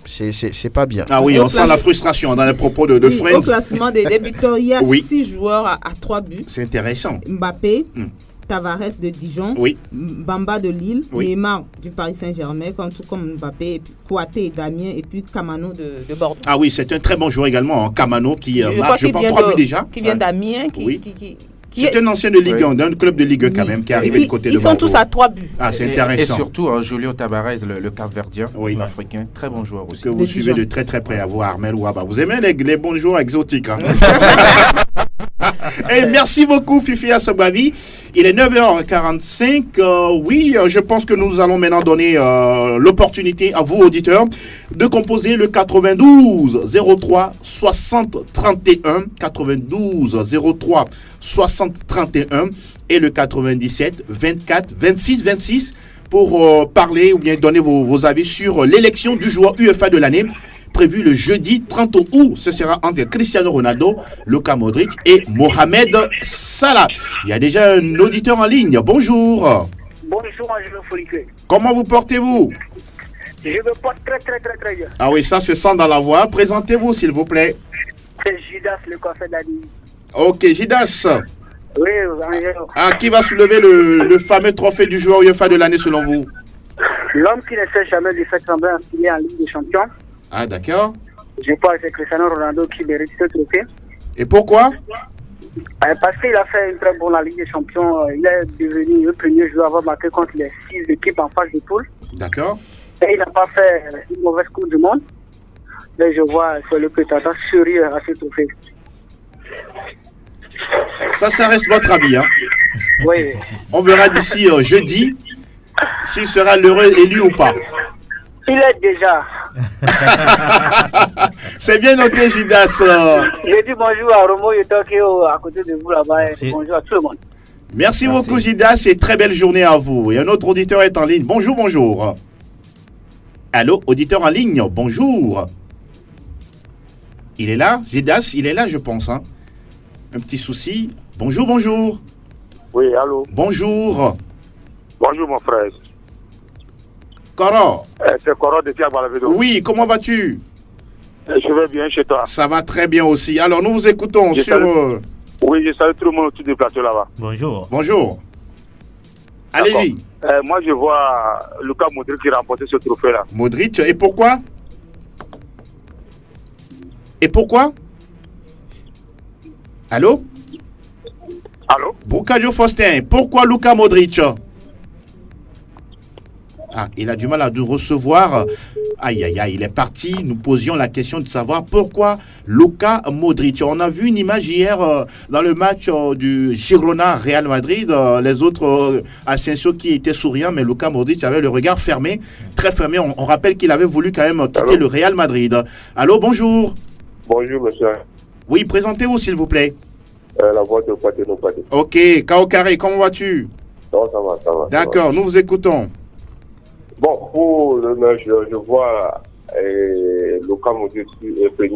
C'est pas bien. Ah oui, on sent la frustration dans les propos de Friends. Au classement des débutants, il y a 6 joueurs à 3 buts. C'est intéressant. Mbappé, Tavares de Dijon, Bamba de Lille, Neymar du Paris Saint-Germain, tout comme Mbappé, Kouyaté et Damien, et puis Kamano de Bordeaux. Ah oui, c'est un très bon joueur également, Kamano, qui marque, je pense, 3 buts déjà. Qui vient d'Amiens, c'est un ancien de Ligue 1, d'un club de Ligue 1 quand même, qui est arrivé du côté de Bordeaux. Ils sont tous à 3 buts. Ah, c'est intéressant. Et surtout, Julio Tavares, le Cap-Verdien, l'Africain, très bon joueur aussi. Que vous suivez de très très près à vous, Armel Ouaba. Vous aimez les bons joueurs exotiques, hein? Et merci beaucoup, Fifi Assobavi. Il est 9h45. Je pense que nous allons maintenant donner l'opportunité à vous, auditeurs, de composer le 92 03 60 31, 92 03 60 31 et le 97 24 26 26 pour parler ou bien donner vos avis sur l'élection du joueur UEFA de l'année prévu le jeudi 30 août. Ce sera entre Cristiano Ronaldo, Luka Modric et Mohamed Salah. Il y a déjà un auditeur en ligne. Bonjour. Bonjour, Angelo Folicue. Comment vous portez-vous? Je me porte très bien. Ah oui, ça se sent dans la voix. Présentez-vous, s'il vous plaît. C'est Judas, le conseil d'Ali. Ok, Judas. Oui, Angelo. Ah, qui va soulever le fameux trophée du joueur UEFA de l'année selon vous? L'homme qui ne sait jamais de faire semblant qu'il est en Ligue des Champions. Ah, d'accord. Je pense que c'est Cristiano Ronaldo qui mérite ce trophée. Et pourquoi? Parce qu'il a fait une très bonne Ligue des Champions. Il est devenu le premier joueur à avoir marqué contre les 6 équipes en phase de poule. D'accord. Et il n'a pas fait une mauvaise Coupe du Monde. Et je vois sur le prétendant sérieux à ce trophée. Ça reste votre avis, hein? Oui. On verra d'ici jeudi s'il sera l'heureux élu ou pas. Il est déjà. C'est bien noté, Judas. Je dis bonjour à Romo Yotokeo à côté de vous là-bas. Bonjour à tout le monde. Merci beaucoup, Judas, et très belle journée à vous. Et un autre auditeur est en ligne. Bonjour. Allô, auditeur en ligne, bonjour. Il est là, Judas, il est là, je pense. Hein. Un petit souci. Bonjour. Oui, allô. Bonjour. Bonjour, mon frère. Coro. C'est Coro de Tiago-Balavedo. Oui, comment vas-tu? Je vais bien chez toi. Ça va très bien aussi. Alors, nous vous écoutons sur... Oui, je salue tout le monde autour du plateau là-bas. Bonjour. Allez-y. Moi, je vois Luka Modric qui remportait ce trophée-là. Modric, et pourquoi? Allô? Boucadio Faustin, pourquoi Luka Modric? Ah, il a du mal à nous recevoir. Aïe, il est parti. Nous posions la question de savoir pourquoi Luka Modric. On a vu une image hier dans le match du Girona Real Madrid. Les autres, Asensio qui était souriant, mais Luka Modric avait le regard fermé, très fermé. On rappelle qu'il avait voulu quand même quitter le Real Madrid. Allô, bonjour. Bonjour, monsieur. Oui, présentez-vous, s'il vous plaît. La voix de Patino. Ok, Kao Carré, comment vas-tu? Ça va. D'accord, nous vous écoutons. Bon, pour le match, je vois Luka Modric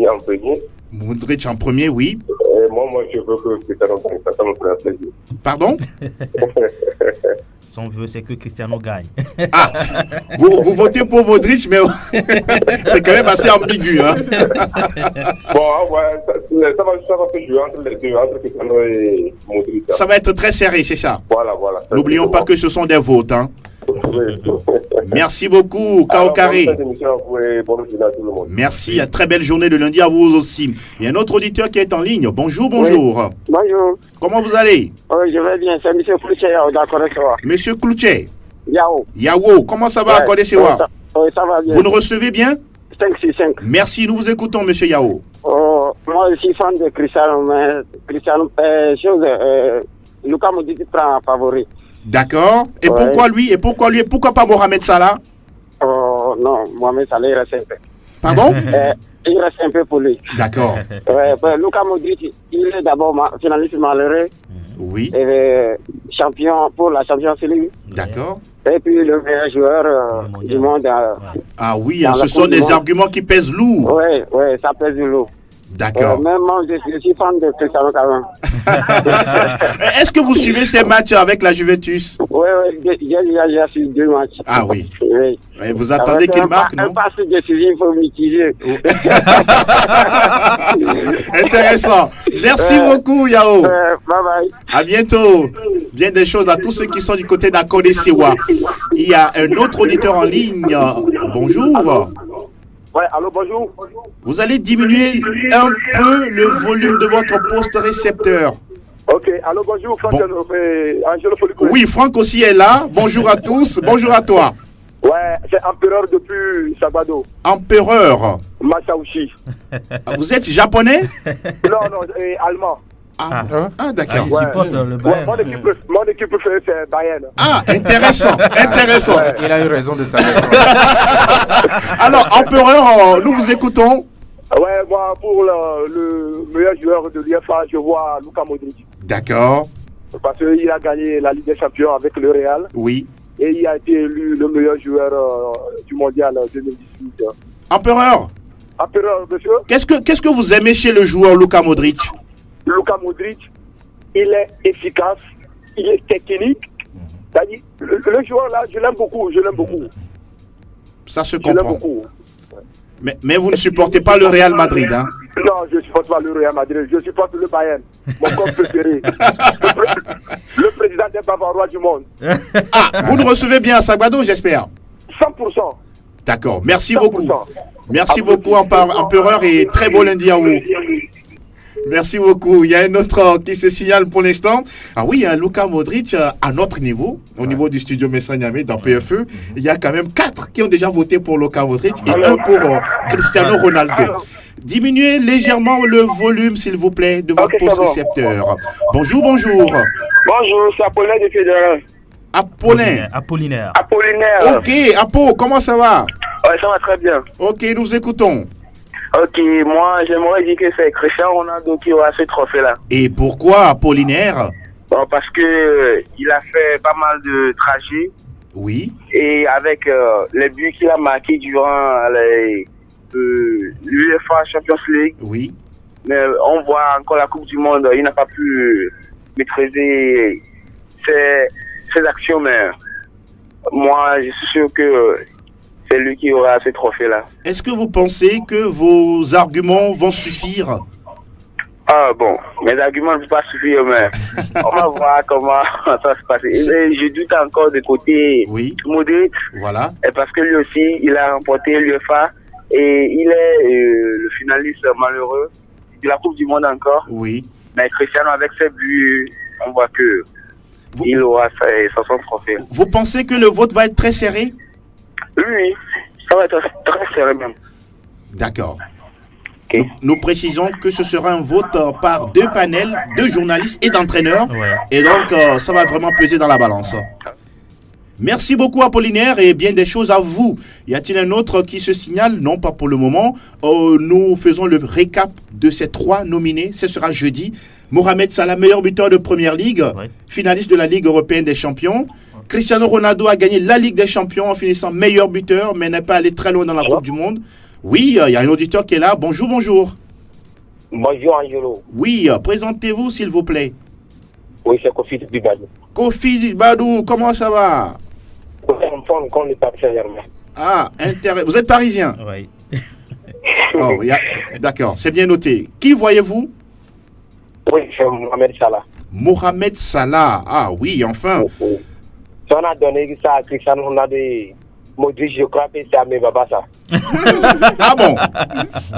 en premier. Modric en premier, oui. Et moi, je veux que ça me fasse plaisir. Pardon? son vœu, c'est que Cristiano gagne. Ah, vous votez pour Modric, mais c'est quand même assez ambigu. Hein. Bon, ouais, ça va se jouer entre les deux, entre Cristiano et Modric. Ça va être très serré, c'est ça. Voilà. N'oublions pas que ce sont des votes. Hein. Merci beaucoup, Kao Carré. Merci, à très belle journée de lundi à vous aussi. Il y a un autre auditeur qui est en ligne. Bonjour. Oui. Bonjour. Comment vous allez? Oui, je vais bien. C'est M. Cloutier, d'accord. Monsieur Cloutier. Yao. Comment ça va à Kodessewa? Oui, ça va bien. Vous nous recevez bien? 5-6-5. Merci, nous vous écoutons, monsieur Yao. Moi, je suis fan de Cristiano, mais Luka Modric prend un favori. D'accord. Et pourquoi lui? Et pourquoi pas Mohamed Salah? Non, Mohamed Salah, il reste un peu. Pardon? Il reste un peu pour lui. D'accord. Luka Modric, il est d'abord finaliste malheureux. Oui. Champion pour la Champions League. D'accord. Et puis le meilleur joueur du monde. Ah oui, ce sont des arguments qui pèsent lourd. Oui, ça pèse lourd. D'accord. Même moi, je suis fan de Cristiano quand même. Est-ce que vous suivez ces matchs avec la Juventus? Oui, j'ai suivi 2 matchs. Ah oui. Oui. Et vous attendez qu'il marque, non? Un passe décisif, il faut mitiger. Intéressant. Merci beaucoup, Yao. Bye bye. À bientôt. Bien des choses à tous ceux qui sont du côté d'Akodessewa. Il y a un autre auditeur en ligne. Bonjour. Ouais, allô, bonjour. Vous allez diminuer un peu le volume de votre poste récepteur. Ok, allô, bonjour, Franck Angelo Folicou. Oui, Franck aussi est là. Bonjour à tous, bonjour à toi. Ouais, c'est Empereur depuis Sabado. Empereur Masauchi. Vous êtes japonais? Non, allemand. Ah d'accord. Il supporte le Bayern. Mon équipe préférée, c'est Bayern. Ah, intéressant. Ouais, il a eu raison de ça. Alors, Empereur, nous vous écoutons. Ouais, moi, pour le meilleur joueur de l'UEFA, je vois Luka Modric. D'accord. Parce qu'il a gagné la Ligue des Champions avec le Real. Oui. Et il a été élu le meilleur joueur du mondial 2018. Empereur, monsieur. Qu'est-ce que vous aimez chez le joueur Luka Modric? Luka Modric, il est efficace, il est technique. C'est-à-dire, le joueur là, je l'aime beaucoup. Ça se comprend. Mais vous ne supportez pas le Real Madrid, hein? Non, je ne supporte pas le Real Madrid, je supporte le Bayern, mon club préféré. Le président des Bavarois du monde. Ah, vous nous recevez bien à Sabado, j'espère? 100%. D'accord, merci beaucoup. Merci beaucoup, Empereur, et très beau lundi à vous. Merci beaucoup. Il y a un autre qui se signale pour l'instant. Ah oui, il y a Luka Modric à notre niveau, au niveau du studio Messanyame dans PFE. Il y a quand même 4 qui ont déjà voté pour Luka Modric et 1 pour Cristiano Ronaldo. Diminuez légèrement le volume, s'il vous plaît, de votre poste récepteur. Bonjour. Bonjour, c'est Apollinaire de Fédéral. Apollinaire. Ok, Apo, comment ça va? Ouais, ça va très bien. Ok, nous écoutons. Ok, moi j'aimerais dire que c'est Cristiano Ronaldo qui aura ce trophée-là. Et pourquoi Apollinaire? Bon, parce que il a fait pas mal de trajets. Oui. Et avec les buts qu'il a marqués durant l'UEFA Champions League. Oui. Mais on voit encore la Coupe du Monde, il n'a pas pu maîtriser ses actions, mais moi je suis sûr que c'est lui qui aura ce trophée-là. Est-ce que vous pensez que vos arguments vont suffire? Ah bon, mes arguments ne vont pas suffire, mais on va voir comment ça va se passer. Je doute encore de côté Modric. Voilà. Et parce que lui aussi, il a remporté l'UEFA et il est le finaliste malheureux de la Coupe du Monde encore. Oui. Mais Cristiano, avec ses buts, on voit que il aura son trophée. Vous pensez que le vote va être très serré? Oui, ça va être très serré même. D'accord. Okay. Nous précisons que ce sera un vote par 2 panels, 2 journalistes et d'entraîneurs. Ouais. Et donc, ça va vraiment peser dans la balance. Merci beaucoup, Apollinaire, et bien des choses à vous. Y a-t-il un autre qui se signale? Non, pas pour le moment. Nous faisons le récap de ces 3 nominés. Ce sera jeudi. Mohamed Salah, meilleur buteur de Première Ligue, finaliste de la Ligue européenne des champions. Cristiano Ronaldo a gagné la Ligue des champions en finissant meilleur buteur, mais n'est pas allé très loin dans la Coupe du Monde. Oui, il y a un auditeur qui est là. Bonjour. Bonjour, Angelo. Oui, présentez-vous, s'il vous plaît. Oui, c'est Kofi Badou. Kofi Badou, comment ça va? Comme le Paris Saint-Germain. Ah, vous êtes parisien? Oui. Oh, d'accord, c'est bien noté. Qui voyez-vous? Oui, c'est Mohamed Salah. Mohamed Salah, ah oui, enfin. Oui. Si on a donné ça à Cristiano Ronaldo et Modric, je crois que c'est à mes babas ça. Ah bon?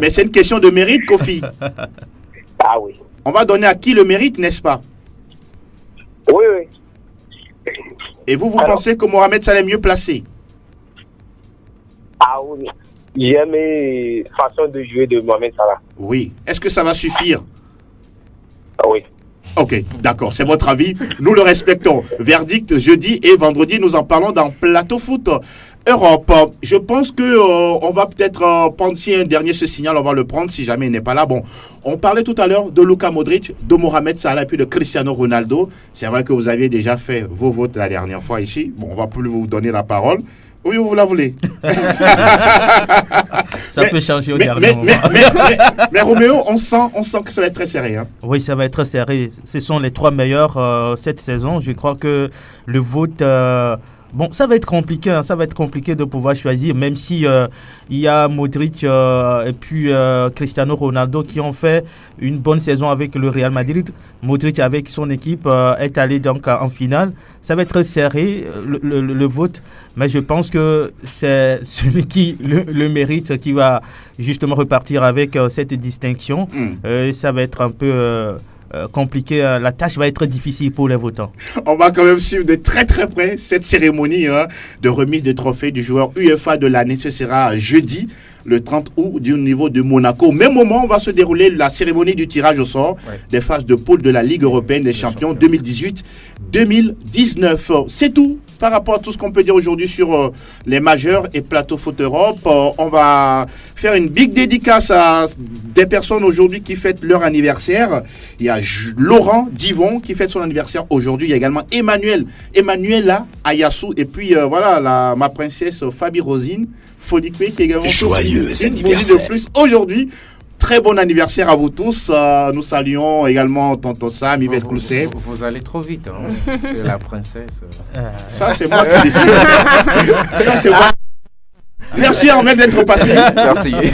Mais c'est une question de mérite, Kofi. Ah oui. On va donner à qui le mérite, n'est-ce pas? Oui, oui. Et vous pensez que Mohamed Salah est mieux placé? Ah oui. J'aime la façon de jouer de Mohamed Salah. Oui. Est-ce que ça va suffire? Ah oui. Ok, d'accord, c'est votre avis. Nous le respectons. Verdict jeudi et vendredi, nous en parlons dans Plateau Foot Europe. Je pense que on va peut-être prendre, si un dernier ce signal, on va le prendre si jamais il n'est pas là. Bon, on parlait tout à l'heure de Luka Modric, de Mohamed Salah et puis de Cristiano Ronaldo. C'est vrai que vous aviez déjà fait vos votes la dernière fois ici. Bon, on va plus vous donner la parole. Oui, vous la voulez. Ça peut changer au dernier moment. Mais Roméo, on sent que ça va être très serré. Hein. Oui, ça va être très serré. Ce sont les 3 meilleurs cette saison. Je crois que le vote... Bon, ça va être compliqué, hein, ça va être compliqué de pouvoir choisir, même si il y a Modric et puis Cristiano Ronaldo qui ont fait une bonne saison avec le Real Madrid. Modric avec son équipe est allé donc en finale. Ça va être serré le vote, mais je pense que c'est celui qui le mérite qui va justement repartir avec cette distinction. Ça va être un peu... compliqué, la tâche va être difficile pour les votants. On va quand même suivre de très très près cette cérémonie de remise des trophées du joueur UEFA de l'année. Ce sera jeudi, le 30 août, du niveau de Monaco. Au même moment, on va se dérouler la cérémonie du tirage au sort des phases de poule de la Ligue européenne des champions 2018-2019. C'est tout par rapport à tout ce qu'on peut dire aujourd'hui sur les majeurs et Plateau Foot Europe. On va faire une big dédicace à des personnes aujourd'hui qui fêtent leur anniversaire. Il y a Laurent Divon qui fête son anniversaire aujourd'hui. Il y a également Emmanuela Ayassou. Et puis voilà, ma princesse Fabi Rosine Folikwe qui est également joyeux anniversaire de plus aujourd'hui. Très bon anniversaire à vous tous. Nous saluons également Tonton Sam, Yvette Clousset. Vous allez trop vite. Hein. C'est la princesse. Ça, c'est moi qui décide. Ça, c'est moi. Merci Ahmed d'être passé.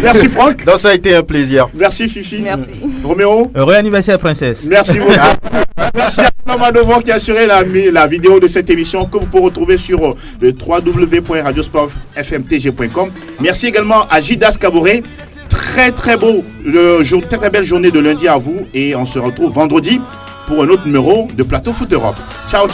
Merci Franck. Donc ça a été un plaisir. Merci Fifi. Merci. Roméo. Heureux anniversaire princesse. Merci beaucoup. Merci à Mamadovon qui a assuré la vidéo de cette émission que vous pouvez retrouver sur le www.radiosportfmtg.com. Merci également à Gidas Kaboré. Très belle journée de lundi à vous et on se retrouve vendredi pour un autre numéro de Plateau Foot Europe. Ciao.